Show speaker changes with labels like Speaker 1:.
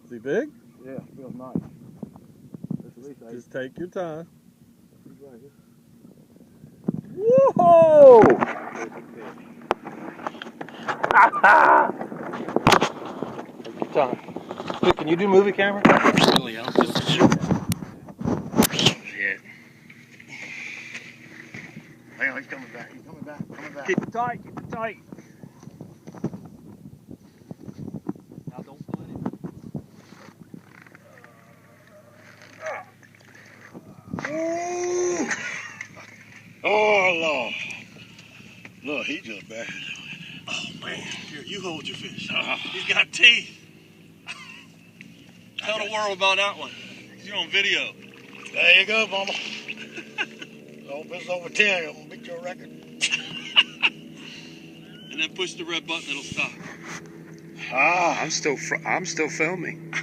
Speaker 1: Is he big?
Speaker 2: Yeah, it feels nice. At least
Speaker 1: Just take your time.
Speaker 2: right here.
Speaker 1: Whoa! Take your time. Dude, can you do movie camera?
Speaker 3: Really, I'll just shoot. Shit. Hang on, he's coming back. He's coming back. Coming back.
Speaker 1: Keep it tight. Keep it tight.
Speaker 3: Now don't split it. Oh, Lord. Look, he just back. Oh, man. Here, you hold your fish. He's got teeth. Tell the world about that one. You're on video. There you go, mama. So if it's over 10, I'm going to beat your record. And then push the red button, it'll stop.
Speaker 4: I'm still filming.